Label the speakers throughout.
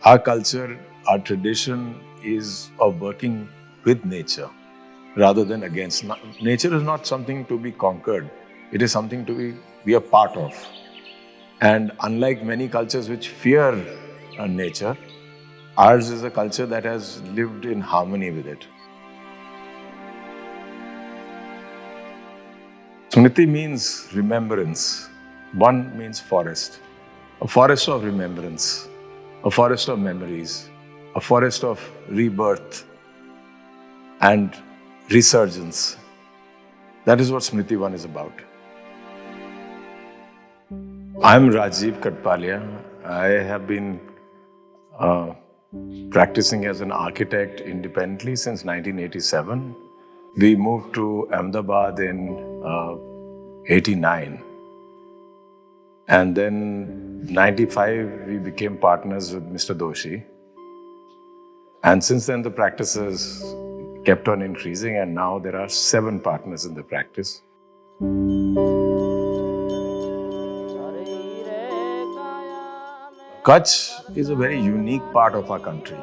Speaker 1: Our culture, our tradition is of working with nature rather than against. Nature is not something to be conquered. It is something to be a part of. And unlike many cultures which fear nature, ours is a culture that has lived in harmony with it. Smriti means remembrance. One means forest. A forest of remembrance. A forest of memories. A forest of rebirth and resurgence. That is what Smritivan is about. I'm Rajeev Kathpalia. I have been practicing as an architect independently since 1987. We moved to Ahmedabad in 89. And then 95, we became partners with Mr. Doshi. And since then, the practices kept on increasing, and now there are 7 partners in the practice. Kutch is a very unique part of our country.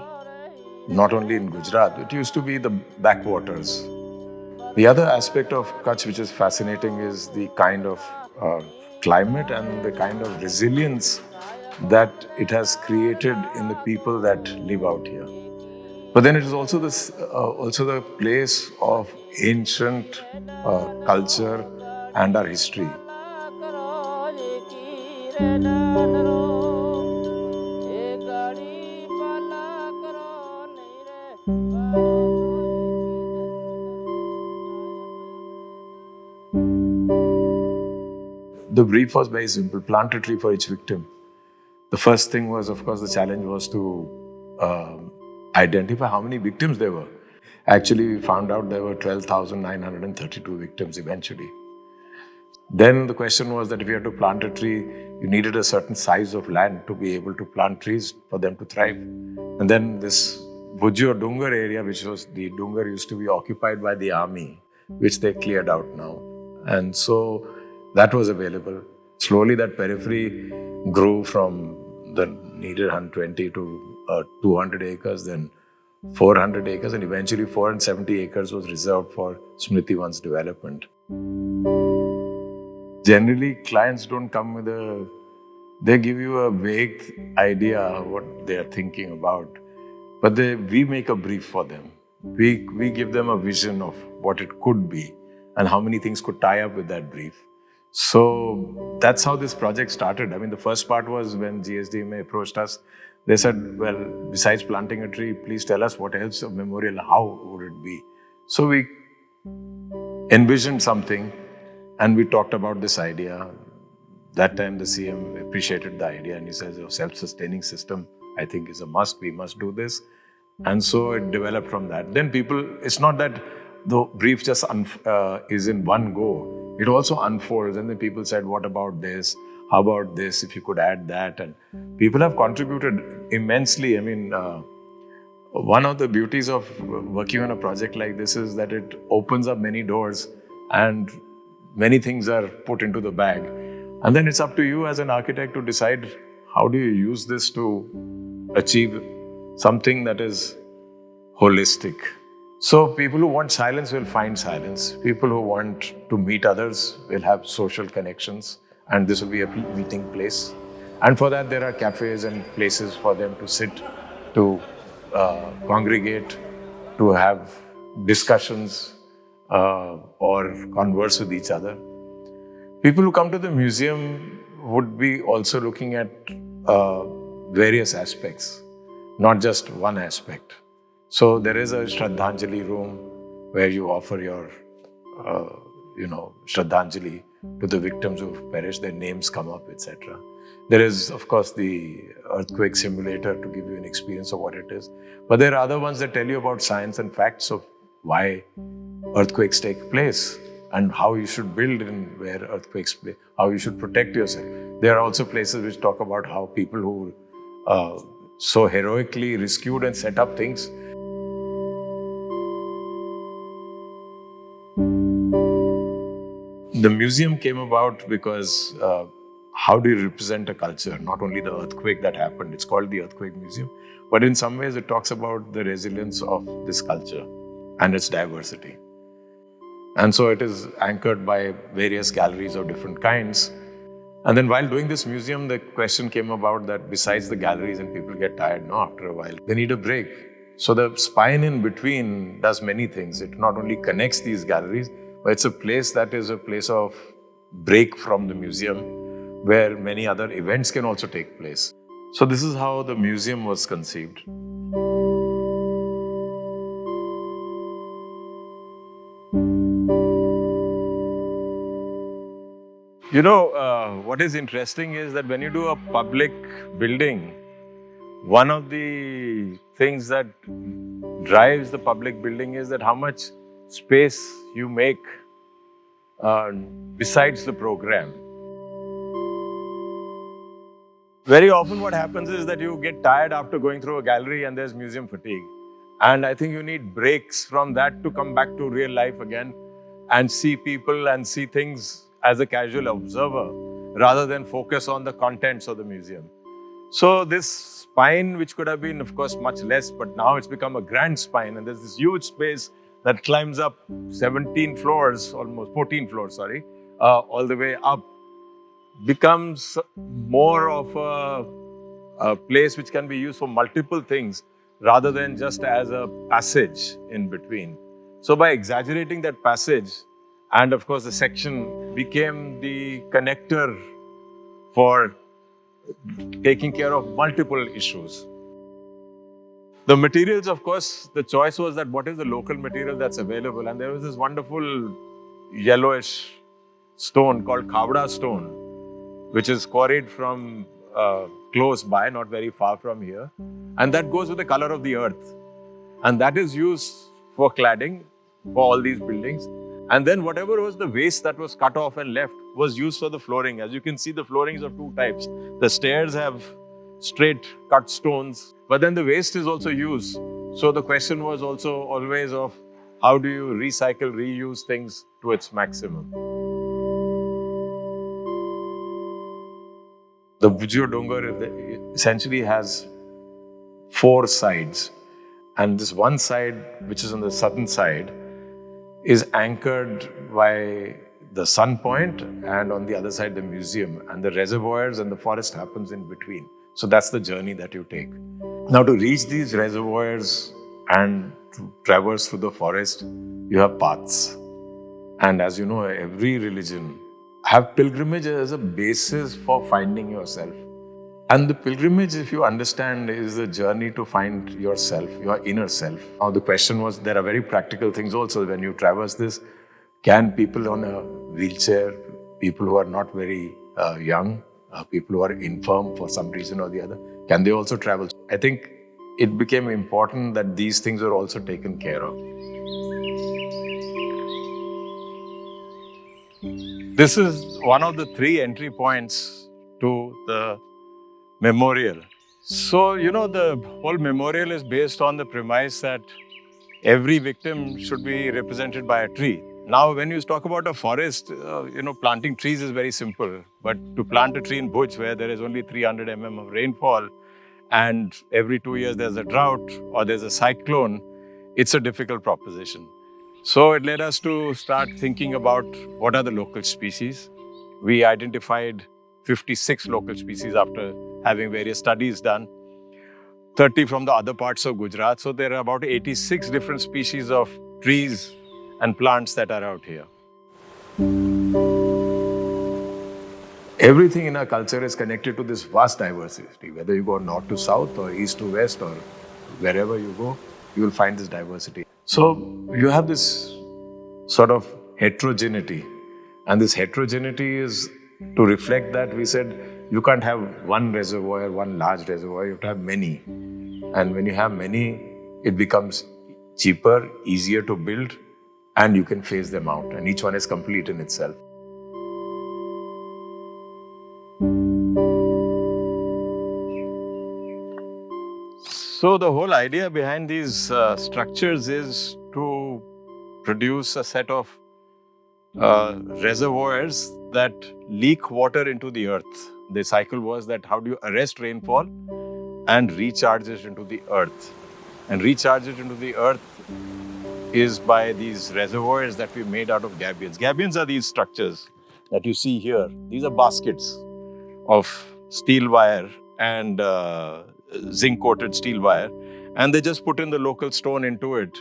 Speaker 1: Not only in Gujarat, it used to be the backwaters. The other aspect of Kutch which is fascinating is the kind of climate and the kind of resilience that it has created in the people that live out here. But then it is also the place of ancient culture and our history. The brief was very simple: plant a tree for each victim. The first thing was, of course, the challenge was to identify how many victims there were. Actually, we found out there were 12,932 victims eventually. Then the question was that if you had to plant a tree, you needed a certain size of land to be able to plant trees for them to thrive. And then this Bhuj or Dungar area, which was the Dungar used to be occupied by the army, which they cleared out now. And so that was available. Slowly that periphery grew from the needed 120 to 200 acres, then 400 acres, and eventually 470 acres was reserved for Smritivan's development. Generally, clients don't come with they give you a vague idea of what they are thinking about, but we make a brief for them. We give them a vision of what it could be and how many things could tie up with that brief. So that's how this project started. I mean, the first part was when GSDMA approached us. They said, well, besides planting a tree, please tell us what else, a memorial, how would it be? So we envisioned something and we talked about this idea. That time the CM appreciated the idea and he says, a self-sustaining system, I think, is a must. We must do this. And so it developed from that. Then people, it's not that the brief just is in one go. It also unfolds. And then people said, what about this? How about this? If you could add that. And people have contributed immensely. I mean, one of the beauties of working on a project like this is that it opens up many doors and many things are put into the bag. And then it's up to you as an architect to decide how do you use this to achieve something that is holistic. So people who want silence will find silence. People who want to meet others will have social connections, and this will be a meeting place. And for that, there are cafes and places for them to sit, to congregate, to have discussions or converse with each other. People who come to the museum would be also looking at various aspects, not just one aspect. So there is a Shraddhanjali room where you offer your, Shraddhanjali to the victims who've perished, their names come up, etc. There is, of course, the earthquake simulator to give you an experience of what it is. But there are other ones that tell you about science and facts of why earthquakes take place and how you should build in where earthquakes play, how you should protect yourself. There are also places which talk about how people who so heroically rescued and set up things. The museum came about because how do you represent a culture? Not only the earthquake that happened, it's called the Earthquake Museum, but in some ways it talks about the resilience of this culture and its diversity. And so it is anchored by various galleries of different kinds. And then while doing this museum, the question came about that besides the galleries, and people get tired, no, after a while, they need a break. So the spine in between does many things. It not only connects these galleries, but it's a place that is a place of break from the museum, where many other events can also take place. So this is how the museum was conceived. You know, what is interesting is that when you do a public building, one of the things that drives the public building is that how much space you make besides the program. Very often what happens is that you get tired after going through a gallery and there's museum fatigue. And I think you need breaks from that to come back to real life again and see people and see things as a casual observer rather than focus on the contents of the museum. So this spine, which could have been, of course, much less, but now it's become a grand spine, and there's this huge space that climbs up 17 floors, almost 14 floors, sorry, all the way up, becomes more of a place which can be used for multiple things rather than just as a passage in between. So by exaggerating that passage, and of course the section became the connector for taking care of multiple issues. The materials, of course, the choice was that what is the local material that's available, and there was this wonderful yellowish stone called Khavda stone, which is quarried from close by, not very far from here, and that goes with the color of the earth, and that is used for cladding for all these buildings. And then whatever was the waste that was cut off and left was used for the flooring. As you can see, the floorings of two types. The stairs have straight cut stones, but then the waste is also used. So the question was also always of how do you recycle, reuse things to its maximum. The Bhuj Dongar essentially has 4 sides, and this one side, which is on the southern side, is anchored by the sun point, and on the other side the museum, and the reservoirs and the forest happens in between. So that's the journey that you take. Now to reach these reservoirs and to traverse through the forest, you have paths. And as you know, every religion have pilgrimage as a basis for finding yourself. And the pilgrimage, if you understand, is a journey to find yourself, your inner self. Now the question was, there are very practical things also. When you traverse this, can people on a wheelchair, people who are not very young, people who are infirm for some reason or the other, can they also travel? I think it became important that these things are also taken care of. This is one of the 3 entry points to the memorial. So, you know, the whole memorial is based on the premise that every victim should be represented by a tree. Now, when you talk about a forest, planting trees is very simple. But to plant a tree in Bhuj, where there is only 300 mm of rainfall, and every 2 years there's a drought or there's a cyclone, it's a difficult proposition. So it led us to start thinking about what are the local species. We identified 56 local species after having various studies done, 30 from the other parts of Gujarat. So there are about 86 different species of trees and plants that are out here. Everything in our culture is connected to this vast diversity. Whether you go north to south or east to west or wherever you go, you will find this diversity. So you have this sort of heterogeneity. And this heterogeneity is to reflect that. We said you can't have one reservoir, one large reservoir, you have to have many. And when you have many, it becomes cheaper, easier to build, and you can phase them out. And each one is complete in itself. So the whole idea behind these structures is to produce a set of reservoirs that leak water into the earth. the cycle was that how do you arrest rainfall and recharge it into the earth? And recharge it into the earth is by these reservoirs that we made out of gabions. Gabions are these structures that you see here. These are baskets of steel wire and zinc-coated steel wire. And they just put in the local stone into it.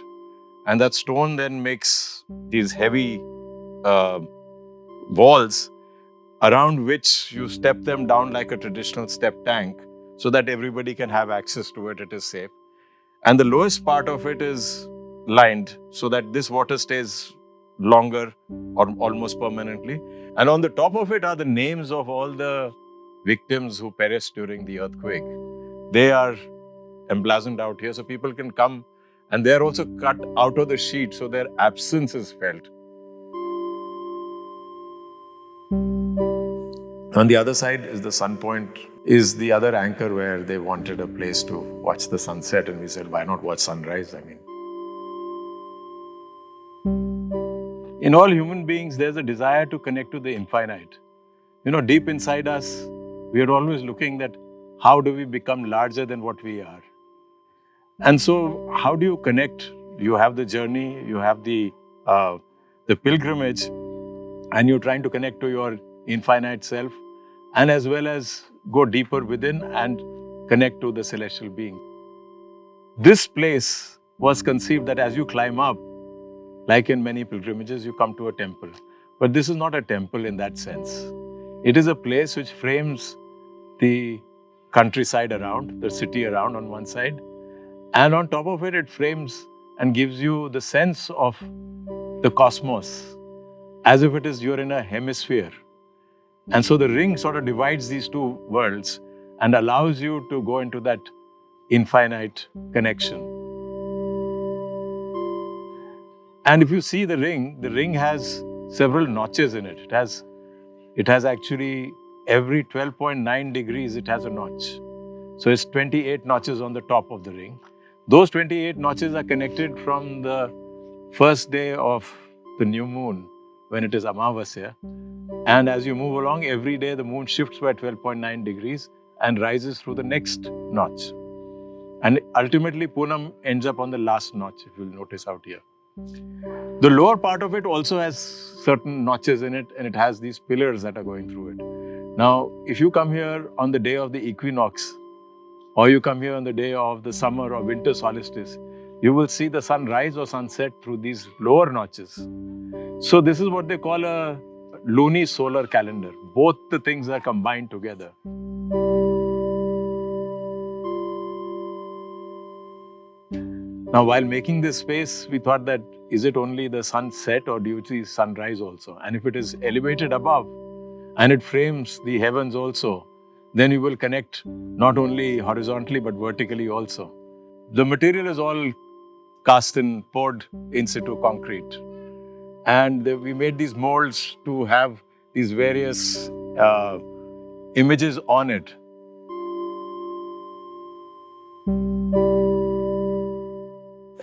Speaker 1: And that stone then makes these heavy walls around which you step them down like a traditional step tank so that everybody can have access to it. It is safe. And the lowest part of it is lined so that this water stays longer or almost permanently. And on the top of it are the names of all the victims who perished during the earthquake. They are emblazoned out here so people can come, and they are also cut out of the sheet so their absence is felt. On the other side is the Sun Point, is the other anchor where they wanted a place to watch the sunset, and we said, why not watch sunrise? I mean, in all human beings, there's a desire to connect to the infinite. You know, deep inside us, we are always looking at how do we become larger than what we are. And so, how do you connect? You have the journey, you have the pilgrimage, and you're trying to connect to your infinite self, and as well as go deeper within and connect to the celestial being. This place was conceived that as you climb up, like in many pilgrimages, you come to a temple. But this is not a temple in that sense. It is a place which frames the countryside around, the city around on one side. And on top of it, it frames and gives you the sense of the cosmos, as if it is you're in a hemisphere. And so the ring sort of divides these two worlds and allows you to go into that infinite connection. And if you see the ring has several notches in it. It has actually every 12.9 degrees, it has a notch. So it's 28 notches on the top of the ring. Those 28 notches are connected from the first day of the new moon, when it is Amavasya. And as you move along, every day the moon shifts by 12.9 degrees and rises through the next notch. And ultimately, Poonam ends up on the last notch, if you'll notice out here. The lower part of it also has certain notches in it, and it has these pillars that are going through it. Now, if you come here on the day of the equinox, or you come here on the day of the summer or winter solstice, you will see the sun rise or sunset through these lower notches. So this is what they call a luni-solar calendar. Both the things are combined together. Now, while making this space, we thought that, is it only the sunset or do you see sunrise also? And if it is elevated above and it frames the heavens also, then you will connect not only horizontally but vertically also. The material is all cast and poured in situ concrete. And we made these molds to have these various images on it.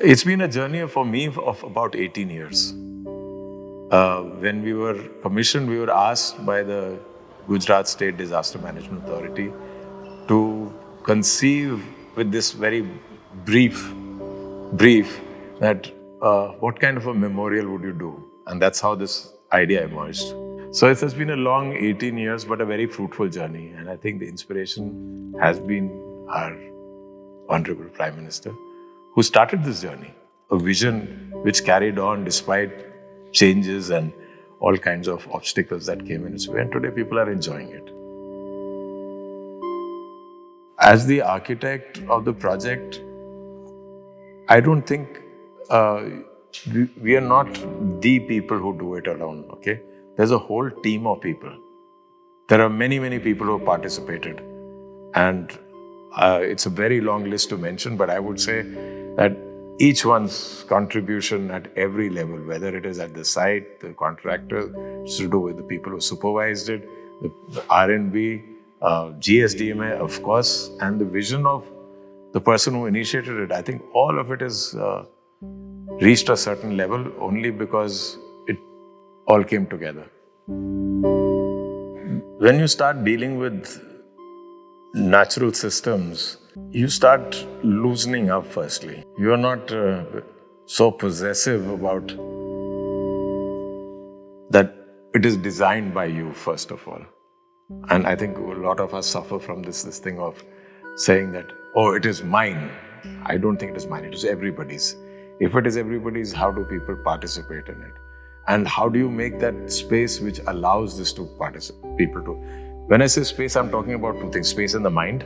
Speaker 1: It's been a journey for me of about 18 years. When we were commissioned, we were asked by the Gujarat State Disaster Management Authority to conceive with this very brief that what kind of a memorial would you do? And that's how this idea emerged. So it has been a long 18 years, but a very fruitful journey. And I think the inspiration has been our Honorable Prime Minister, who started this journey. A vision which carried on despite changes and all kinds of obstacles that came in its way. And today people are enjoying it. As the architect of the project, I don't think we are not the people who do it alone, okay? There's a whole team of people. There are many, many people who have participated. And it's a very long list to mention, but I would say that each one's contribution at every level, whether it is at the site, the contractor, it's to do with the people who supervised it, the R&B, GSDMA, of course, and the vision of the person who initiated it. I think all of it has reached a certain level only because it all came together. when you start dealing with natural systems, you start loosening up firstly. You are not so possessive about that it is designed by you, first of all. And I think a lot of us suffer from this thing of saying that, oh, it is mine. I don't think it is mine, it is everybody's. If it is everybody's, how do people participate in it? And how do you make that space which allows this to people to? When I say space, I'm talking about two things: space in the mind,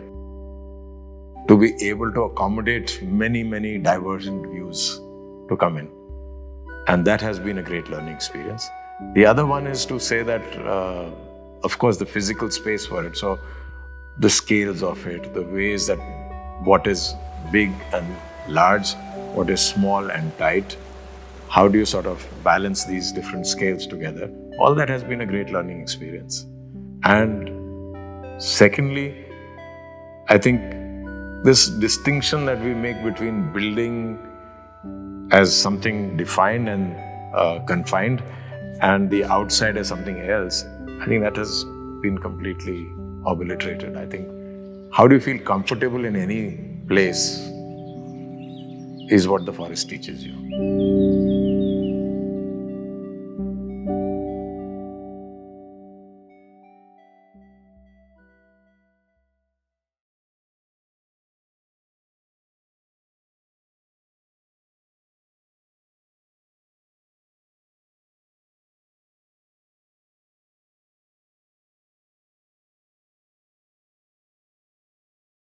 Speaker 1: to be able to accommodate many, many divergent views to come in. And that has been a great learning experience. The other one is to say that, of course, the physical space for it. So the scales of it, the ways that what is big and large, what is small and tight, how do you sort of balance these different scales together? All that has been a great learning experience. And secondly, I think this distinction that we make between building as something defined and confined and the outside as something else, I think that has been completely obliterated. I think how do you feel comfortable in any place is what the forest teaches you.